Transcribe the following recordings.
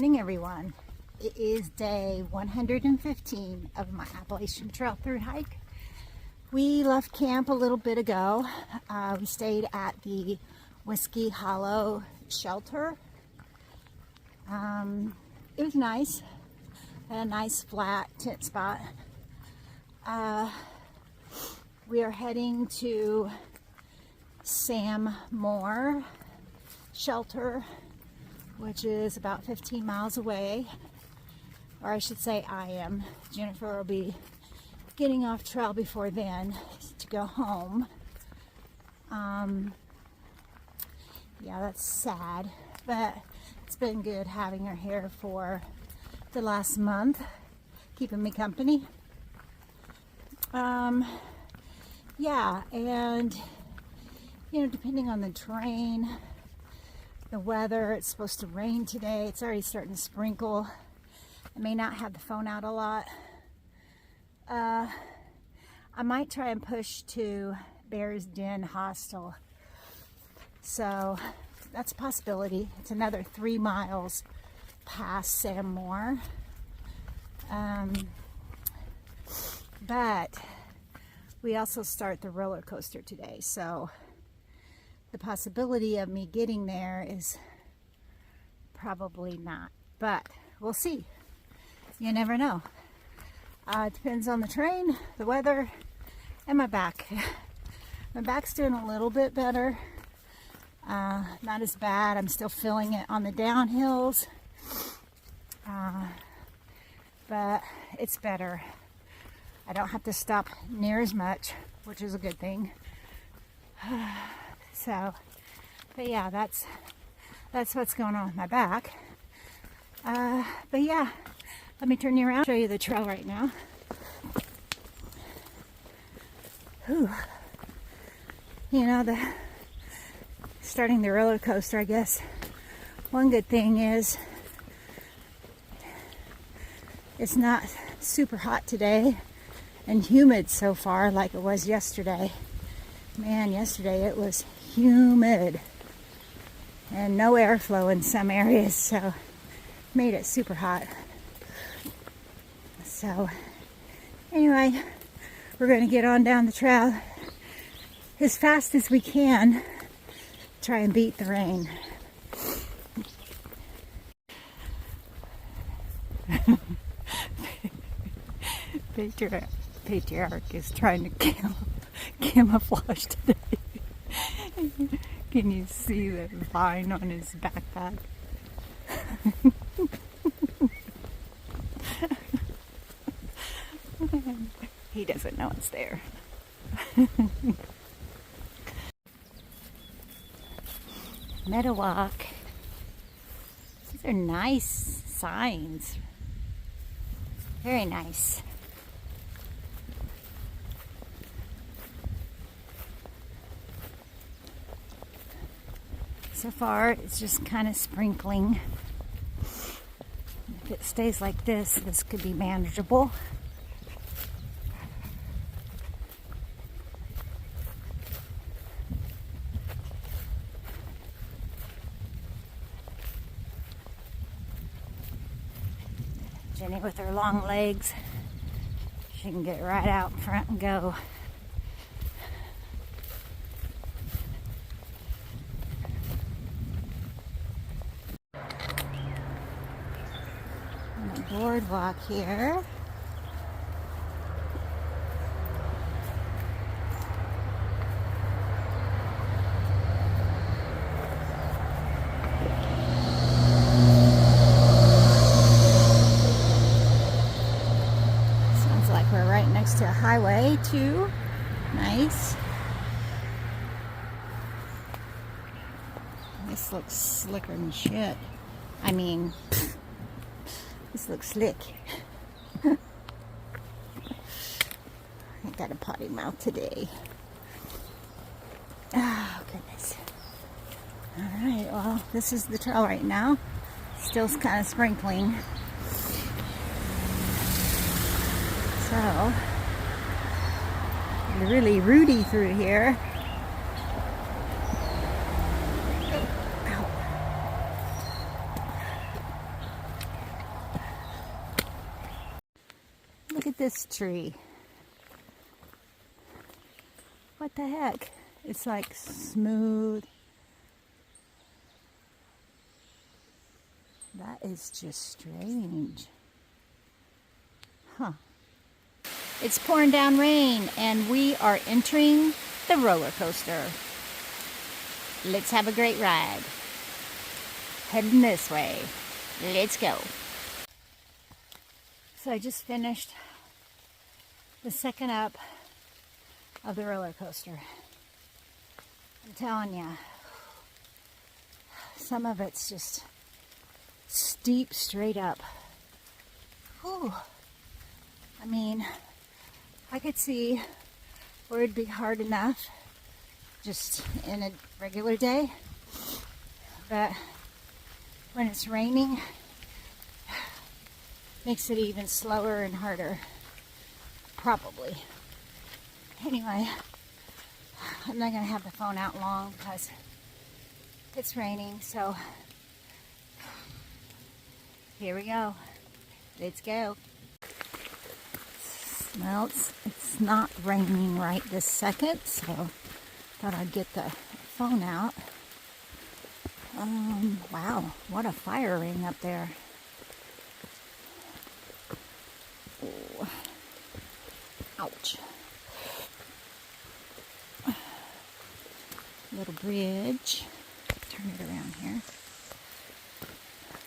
morning, everyone. It is day 115 of my Appalachian Trail through hike. We left camp a little bit ago. We stayed at the Whiskey Hollow shelter. It was nice. A nice flat tent spot. We are heading to Sam Moore shelter, which is about 15 miles away, or I should say I am. Jennifer will be getting off trail before then to go home. Yeah, that's sad, but it's been good having her here for the last month, keeping me company. Yeah, and you know, depending on the terrain, the weather, it's supposed to rain today. It's already starting to sprinkle. I may not have the phone out a lot. I might try and push to Bear's Den Hostel. So that's a possibility. It's another 3 miles past Sam Moore. But we also start the roller coaster today. So the possibility of me getting there is probably not, but we'll see. You never know. It depends on the terrain, the weather, and my back. My back's doing a little bit better. Not as bad. I'm still feeling it on the downhills, but it's better. I don't have to stop near as much, which is a good thing. So, but yeah, that's what's going on with my back. But yeah, let me turn you around, show you the trail right now. Whew. You know, starting the roller coaster, I guess. One good thing is it's not super hot today and humid so far like it was yesterday. Man, yesterday it was humid and no airflow in some areas, so made it super hot. So anyway, we're going to get on down the trail as fast as we can, try and beat the rain. Patriarch is trying to camouflage today. Can you see the vine on his backpack? He doesn't know it's there. Meadow walk. These are nice signs. Very nice. So far, it's just kind of sprinkling. If it stays like this, this could be manageable. Jenny with her long legs, she can get right out in front and go. On the boardwalk here. We're right next to a highway too. Nice. This looks slicker than shit. I mean, this looks slick. I got a potty mouth today. Oh goodness. Alright, well, this is the trail right now. Still kind of sprinkling. So, really rooty through here. Ow. at this tree. What the heck? It's like smooth. That is just strange. Huh. It's pouring down rain and we are entering the roller coaster. Let's have a great ride. Heading this way. Let's go. So I just finished the second up of the roller coaster. I'm telling you, some of it's just steep straight up. Whew. I mean, I could see where it'd be hard enough just in a regular day, but when it's raining, makes it even slower and harder, probably. Anyway, I'm not gonna have the phone out long because it's raining, so here we go. Let's go. Well, it's not raining right this second, so thought I'd get the phone out. Wow, what a fire ring up there. Ooh. Ouch. Little bridge. Turn it around here.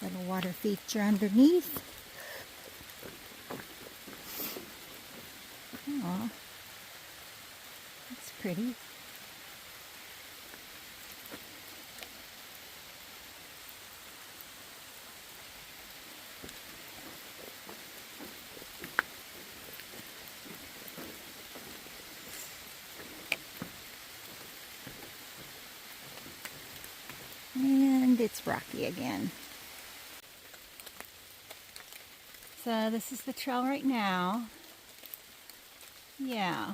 Little water feature underneath. Aw, that's pretty. And it's rocky again. So this is the trail right now. Yeah.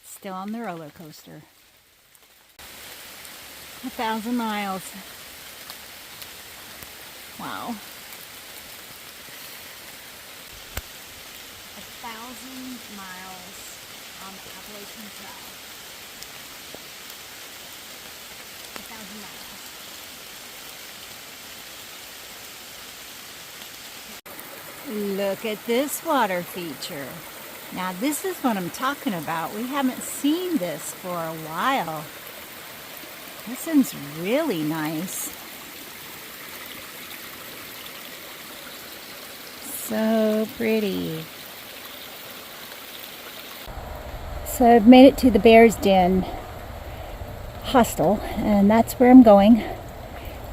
Still on the roller coaster. 1,000 miles. Wow. 1,000 miles on the Appalachian Trail. 1,000 miles. Look at this water feature. Now this is what I'm talking about. We haven't seen this for a while. This one's really nice. So pretty. So I've made it to the Bear's Den hostel, and that's where I'm going.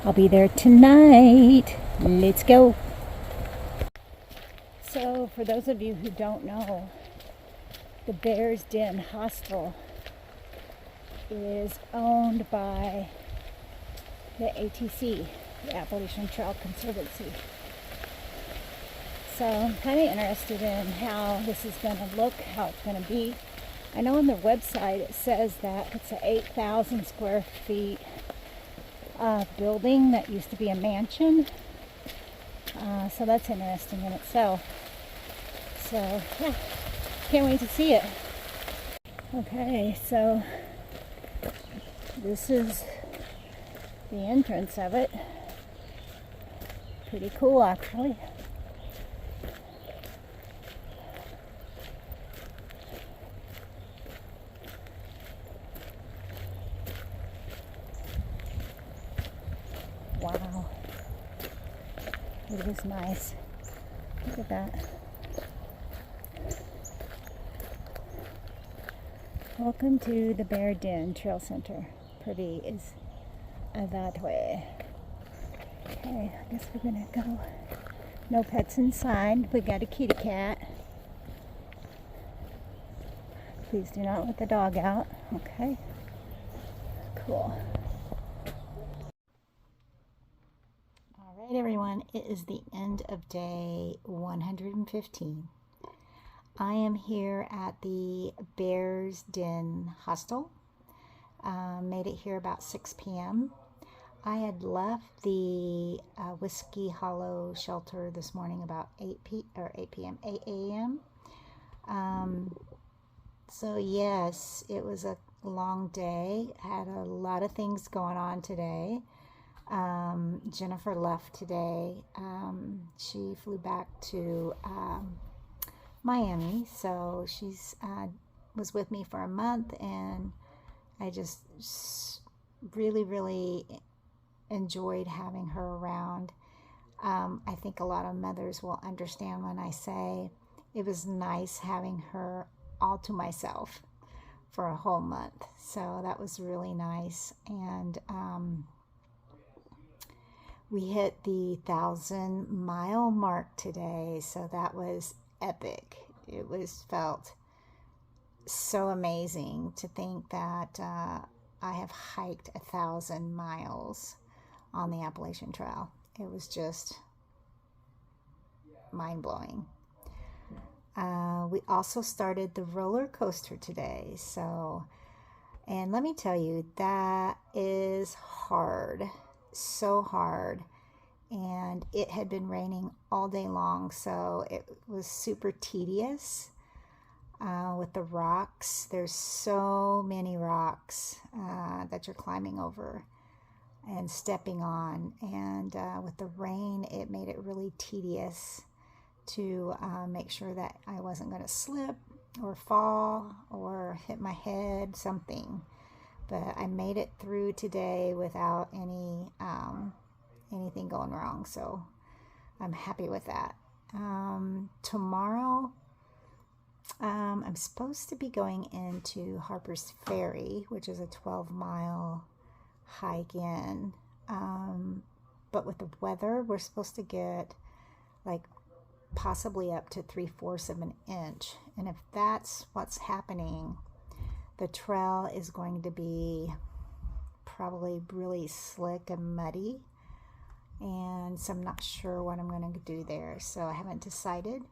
I'll be there tonight. Let's go. So for those of you who don't know, the Bear's Den hostel is owned by the ATC, the Appalachian Trail Conservancy. So I'm kind of interested in how this is going to look, how it's going to be. I know on their website it says that it's an 8,000 square feet building that used to be a mansion. So that's interesting in itself. So yeah, can't wait to see it. Okay, so this is the entrance of it. Pretty cool, actually. Wow, it is nice. Look at that. Welcome to the Bear Den Trail Center. Pretty is that way. Okay, I guess we're gonna go. No pets inside. We got a kitty cat. Please do not let the dog out. Okay. Cool. All right, everyone. It is the end of day 115. I am here at the Bear's Den Hostel. Made it here about 6 p.m. I had left the Whiskey Hollow shelter this morning about 8 p.m., 8 a.m. So yes, it was a long day. Had a lot of things going on today. Jennifer left today. She flew back to Miami, so she's was with me for a month, and I just really enjoyed having her around. I think a lot of mothers will understand when I say it was nice having her all to myself for a whole month. So that was really nice. And we hit the 1,000-mile mark today, so that was epic. It felt so amazing to think that I have hiked 1,000 miles on the Appalachian Trail. It was just mind-blowing. We also started the roller coaster today, and let me tell you, that is hard, so hard. And it had been raining all day long, so it was super tedious with the rocks. There's so many rocks that you're climbing over and stepping on, and with the rain, it made it really tedious to make sure that I wasn't going to slip or fall or hit my head, something. But I made it through today without anything going wrong, so I'm happy with that. Tomorrow, I'm supposed to be going into Harper's Ferry, which is a 12-mile hike in, but with the weather, we're supposed to get like possibly up to 3/4 of an inch, and if that's what's happening, the trail is going to be probably really slick and muddy, and so I'm not sure what I'm going to do there, so I haven't decided.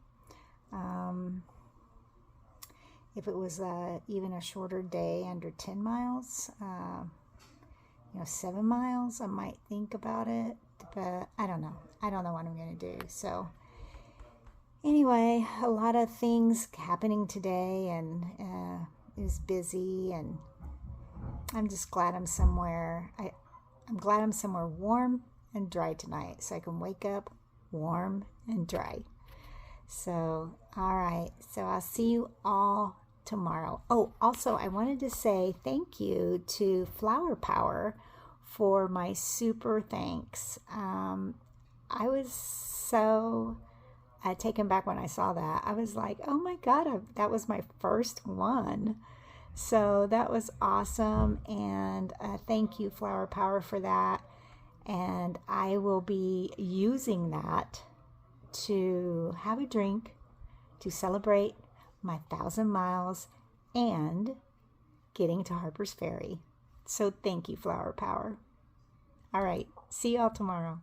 If it was even a shorter day, under 10 miles, 7 miles, I might think about it, but I don't know what I'm going to do. So anyway, a lot of things happening today, and it was busy, and I'm just glad I'm somewhere. I'm glad I'm somewhere warm and dry tonight, so I can wake up warm and dry. So, all right. So I'll see you all tomorrow. Oh, also, I wanted to say thank you to Flower Power for my super thanks. I was so taken back when I saw that. I was like, oh my God, that was my first one. So that was awesome. And thank you, Flower Power, for that. And I will be using that to have a drink to celebrate my 1,000 miles and getting to Harper's Ferry. So thank you, Flower Power. All right. See y'all tomorrow.